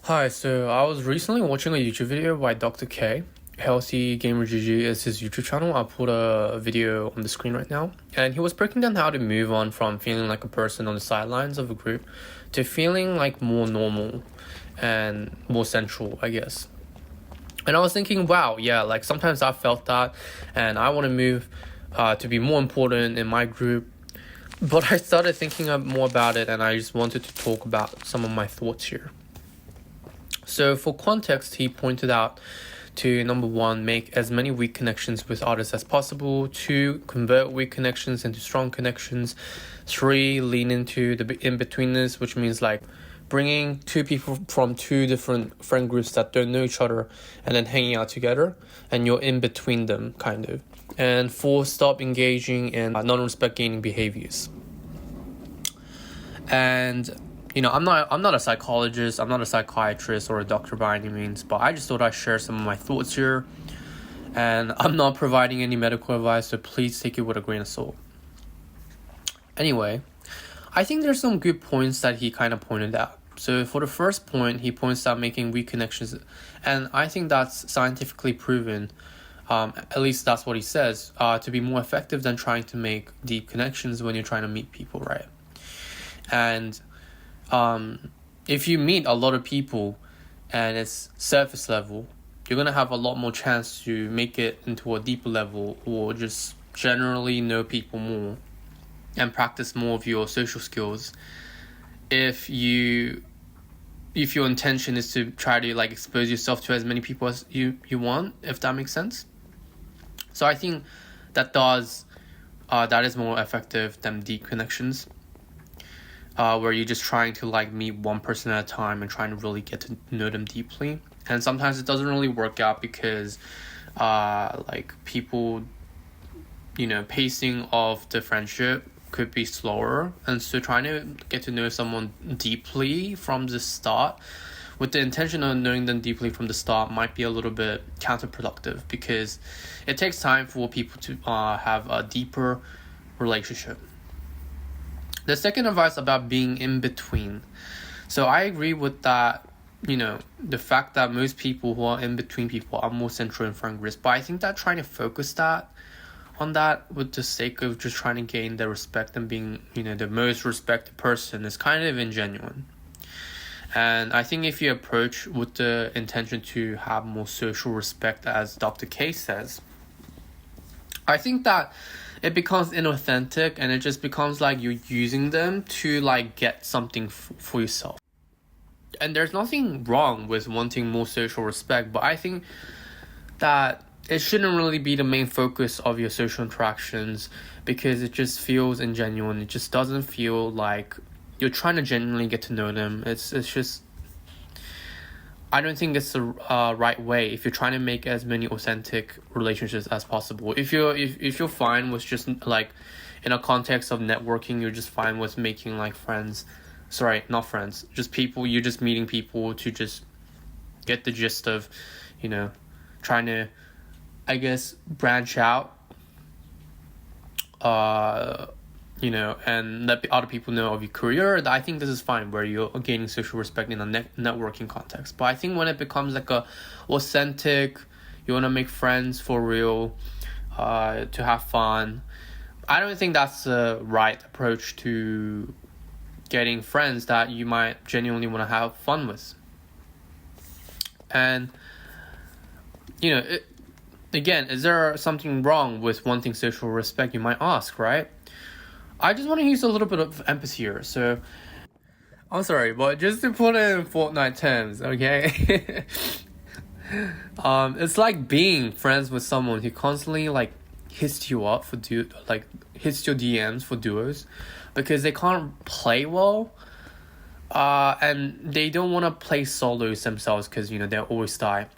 Hi, so I was recently watching a YouTube video by Dr. K. Healthy Gamer GG is his YouTube channel. I'll put a video on the screen right now. And he was breaking down how to move on from feeling like a person on the sidelines of a group to feeling like more normal and more central, I guess. And I was thinking, wow, yeah, like sometimes I felt that and I want to move to be more important in my group. But I started thinking more about it and I just wanted to talk about some of my thoughts here. So for context, he pointed out to number 1, make as many weak connections with others as possible. 2, convert weak connections into strong connections. 3, lean into the in-betweenness, which means like bringing 2 people from 2 different friend groups that don't know each other and then hanging out together and you're in between them kind of. And 4, stop engaging in non-respect gaining behaviors. And I'm not a psychologist, I'm not a psychiatrist or a doctor by any means, but I just thought I'd share some of my thoughts here. And I'm not providing any medical advice, so please take it with a grain of salt. Anyway, I think there's some good points that he kind of pointed out. So for the first point, he points out making weak connections, and I think that's scientifically proven, at least that's what he says, to be more effective than trying to make deep connections when you're trying to meet people, right? And if you meet a lot of people and it's surface level, you're going to have a lot more chance to make it into a deeper level or just generally know people more and practice more of your social skills if your intention is to try to like expose yourself to as many people as you want, if that makes sense. So I think that is more effective than deep connections. Where you're just trying to like meet one person at a time and trying to really get to know them deeply. And sometimes it doesn't really work out because like people, pacing of the friendship could be slower. And so trying to get to know someone deeply from the start with the intention of knowing them deeply from the start might be a little bit counterproductive because it takes time for people to have a deeper relationship. The second advice about being in between. So I agree with that, the fact that most people who are in between people are more central in friend groups. But I think that trying to focus on that with the sake of just trying to gain their respect and being, the most respected person is kind of ingenuine. And I think if you approach with the intention to have more social respect, as Dr. K says, I think that it becomes inauthentic and it just becomes like you're using them to like get something for yourself. And there's nothing wrong with wanting more social respect, but I think that it shouldn't really be the main focus of your social interactions because it just feels ingenuine. It just doesn't feel like you're trying to genuinely get to know them. It's just, I don't think it's the right way if you're trying to make as many authentic relationships as possible. If you're fine with just like in a context of networking, you're just fine with making like friends. Sorry, not friends, just people. You're just meeting people to just get the gist of, trying to, I guess, branch out. And let other people know of your career. I think this is fine where you're gaining social respect in a networking context. But I think when it becomes like a authentic, you want to make friends for real, to have fun, I don't think that's the right approach to getting friends that you might genuinely want to have fun with. And, again, is there something wrong with wanting social respect? You might ask, right? I just want to use a little bit of empathy here. So, I'm sorry, but just to put it in Fortnite terms, okay? It's like being friends with someone who constantly like hits you up hits your DMs for duos because they can't play well. And they don't want to play solos themselves because, they'll always die.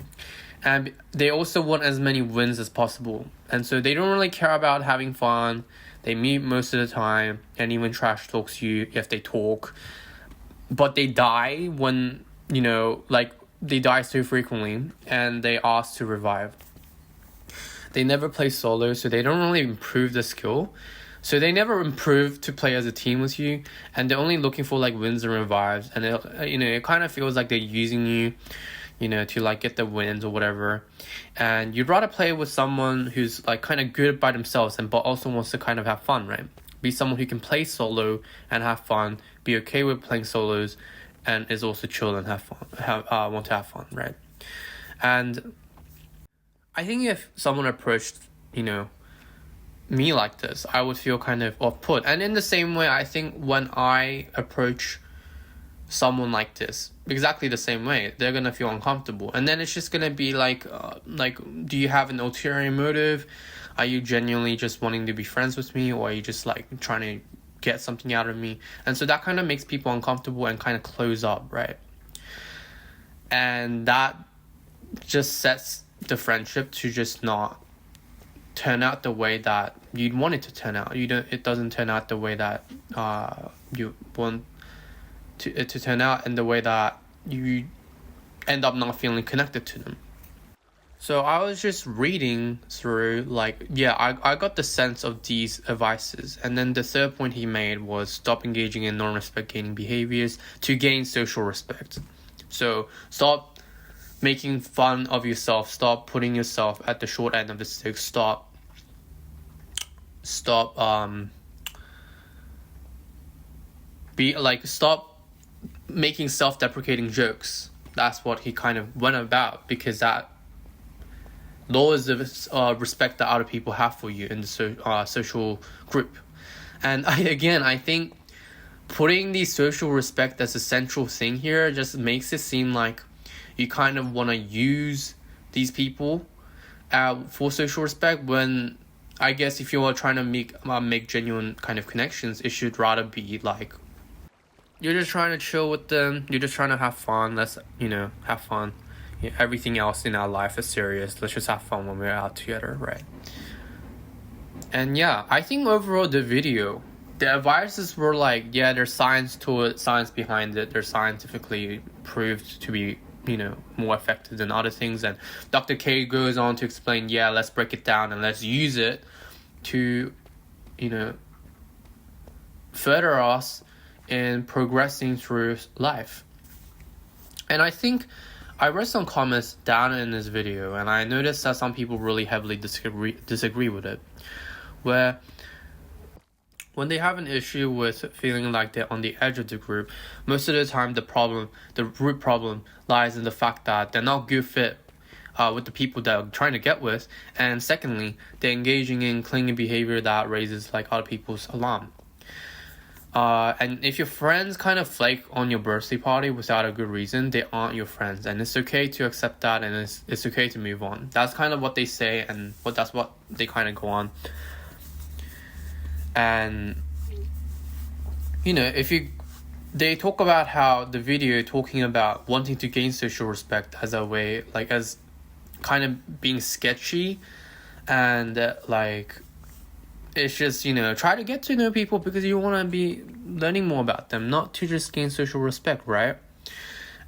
And they also want as many wins as possible. And so they don't really care about having fun. They meet most of the time and even trash talks you if they talk. But they die when, they die so frequently and they ask to revive. They never play solo, so they don't really improve the skill. So they never improve to play as a team with you, and they're only looking for like wins and revives, and it kind of feels like they're using you, to like get the wins or whatever. And you'd rather play with someone who's like kind of good by themselves but also wants to kind of have fun, right? Be someone who can play solo and have fun, be okay with playing solos, and is also chill and have fun, want to have fun, right? And I think if someone approached, me like this, I would feel kind of off-put. And in the same way, I think when I approach someone like this, exactly the same way, they're gonna feel uncomfortable. And then it's just gonna be like, do you have an ulterior motive? Are you genuinely just wanting to be friends with me, or are you just like trying to get something out of me? And so that kind of makes people uncomfortable and kind of close up, right? And that just sets the friendship to just not turn out the way that you'd want it to turn out. It doesn't turn out the way that you want it to turn out, in the way that you end up not feeling connected to them. So I was just reading through, I got the sense of these advices. And then the third point he made was stop engaging in non-respect gaining behaviors to gain social respect. So stop making fun of yourself, stop putting yourself at the short end of the stick, stop making self-deprecating jokes. That's what he kind of went about, because that lowers the respect that other people have for you in the social group. And I think putting the social respect as a central thing here just makes it seem like you kind of want to use these people for social respect, when I guess if you are trying to make genuine kind of connections, it should rather be like you're just trying to chill with them, you're just trying to have fun. Let's have fun. Everything else in our life is serious. Let's just have fun when we're out together, right? And I think overall the advices were like, there's science to it, science behind it. They're scientifically proved to be more effective than other things. And Dr. K goes on to explain, let's break it down and let's use it to further us in progressing through life. And I think I read some comments down in this video, and I noticed that some people really heavily disagree with it, where when they have an issue with feeling like they're on the edge of the group, most of the time the root problem lies in the fact that they're not good fit with the people that they're trying to get with, and secondly, they're engaging in clingy behavior that raises like other people's alarm. And if your friends kind of flake on your birthday party without a good reason, they aren't your friends, and it's okay to accept that, and it's okay to move on. That's kind of what they say, and that's what they kind of go on. And they talk about how the video talking about wanting to gain social respect as a way, like as kind of being sketchy, and it's just try to get to know people because you want to be learning more about them, not to just gain social respect, right?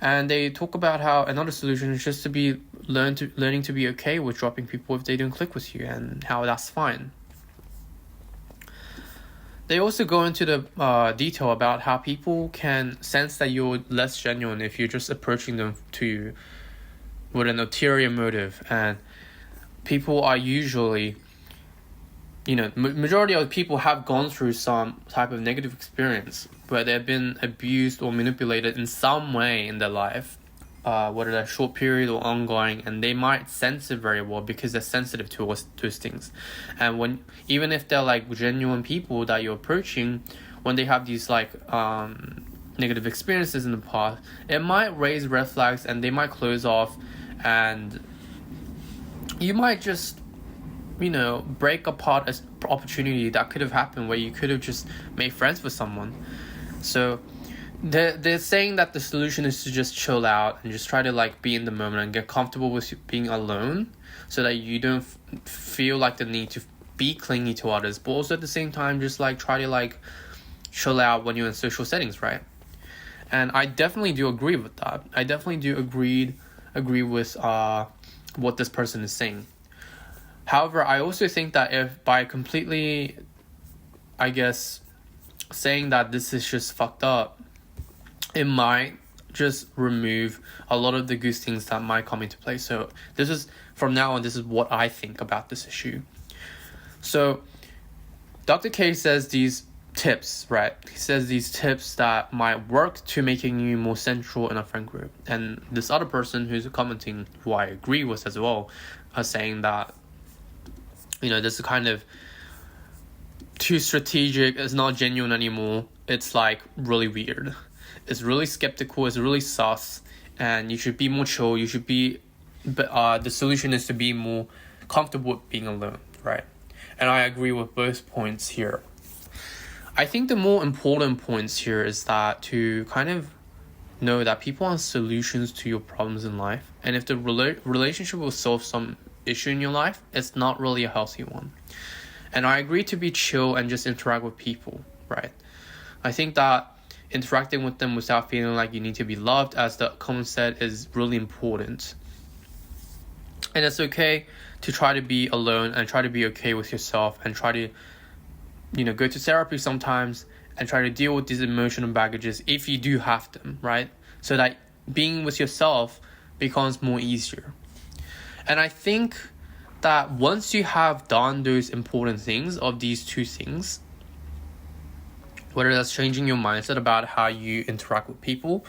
And they talk about how another solution is just to be learning to be okay with dropping people if they don't click with you, and how that's fine. They also go into the detail about how people can sense that you're less genuine if you're just approaching them with an ulterior motive. And people are usually, majority of people have gone through some type of negative experience where they've been abused or manipulated in some way in their life, whether that's short period or ongoing, and they might sense it very well because they're sensitive to those things. And even if they're like genuine people that you're approaching, when they have these negative experiences in the past, it might raise red flags and they might close off, and you might just break apart an opportunity that could have happened where you could have just made friends with someone. So they're saying that the solution is to just chill out and just try to be in the moment and get comfortable with being alone, so that you don't feel like the need to be clingy to others, but also at the same time just try to chill out when you're in social settings, right? And I definitely do agree with that. I definitely do agree with what this person is saying. However, I also think that if by completely I guess, saying that this is just fucked up, it might just remove a lot of the good things that might come into play. So this is, from now on, this is what I think about this issue. So Dr. K says these tips, right? He says these tips that might work to making you more central in a friend group. And this other person who's commenting, who I agree with as well, are saying that, this is kind of too strategic, it's not genuine anymore, it's like really weird. It's really skeptical, it's really sus, and you should be more chill, you should be, the solution is to be more comfortable with being alone, right? And I agree with both points here. I think the more important points here is that to kind of know that people have solutions to your problems in life, and if the relationship will solve some issue in your life, it's not really a healthy one. And I agree to be chill and just interact with people, right? I think that interacting with them without feeling like you need to be loved, as the comment said, is really important. And it's okay to try to be alone and try to be okay with yourself and try to, go to therapy sometimes and try to deal with these emotional baggages if you do have them, right? So that being with yourself becomes more easier. And I think that once you have done those important things of these two things, whether that's changing your mindset about how you interact with people,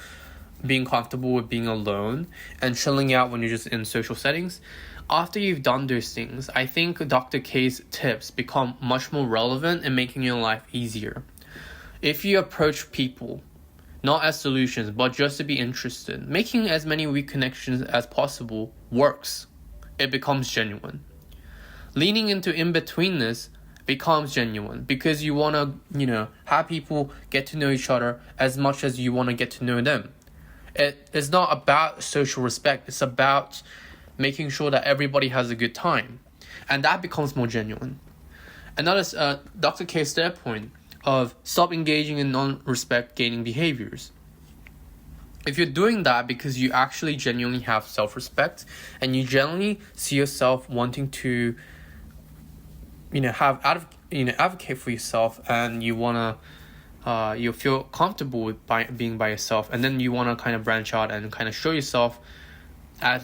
being comfortable with being alone, and chilling out when you're just in social settings, after you've done those things, I think Dr. K's tips become much more relevant in making your life easier. If you approach people not as solutions, but just to be interested, making as many weak connections as possible works. It becomes genuine. Leaning into in-betweenness becomes genuine because you want to, have people get to know each other as much as you want to get to know them. It is not about social respect. It's about making sure that everybody has a good time. And that becomes more genuine. And that is Dr. K's third point of stop engaging in non-respect gaining behaviors. If you're doing that because you actually genuinely have self-respect and you genuinely see yourself wanting to, advocate for yourself, and you want to, you feel comfortable with being by yourself, and then you want to kind of branch out and kind of show yourself,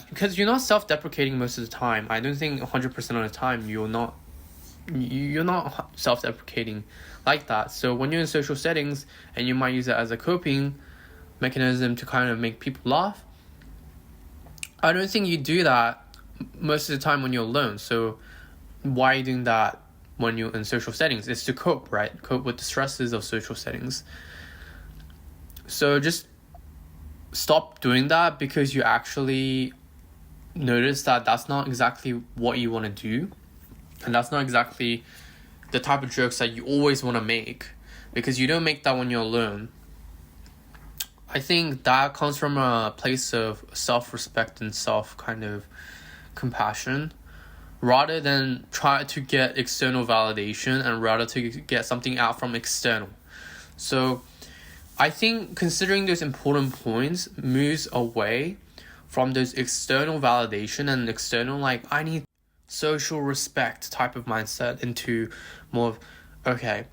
because you're not self-deprecating most of the time. I don't think 100% of the time you're not self-deprecating like that. So when you're in social settings and you might use it as a coping mechanism to kind of make people laugh, I don't think you do that most of the time when you're alone. So why are you doing that when you're in social settings? It's to cope, right? Cope with the stresses of social settings. So just stop doing that because you actually notice that that's not exactly what you want to do, and that's not exactly the type of jokes that you always want to make, because you don't make that when you're alone. I think that comes from a place of self-respect and self-compassion, rather than try to get external validation and rather to get something out from external. So I think considering those important points moves away from those external validation and external, I need social respect type of mindset, into more of, okay,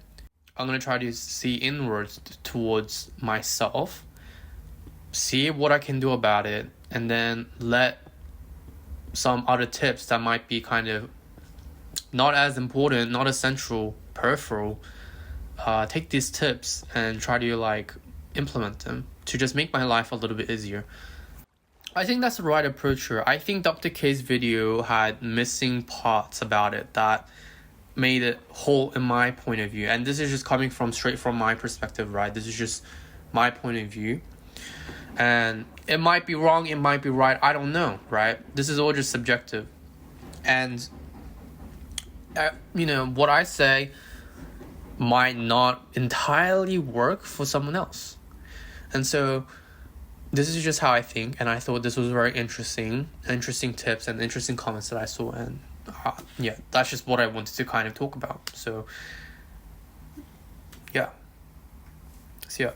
I'm going to try to see inwards towards myself, see what I can do about it, and then let some other tips that might be kind of not as important, not essential, peripheral, take these tips and try to implement them to just make my life a little bit easier. I think that's the right approach here. I think Dr. K's video had missing parts about it that made it whole in my point of view. And this is just coming straight from my perspective, right? This is just my point of view. And it might be wrong, it might be right, I don't know, right? This is all just subjective. And, what I say might not entirely work for someone else. And so this is just how I think, and I thought this was very interesting tips and interesting comments that I saw, and that's just what I wanted to kind of talk about. So yeah, see ya.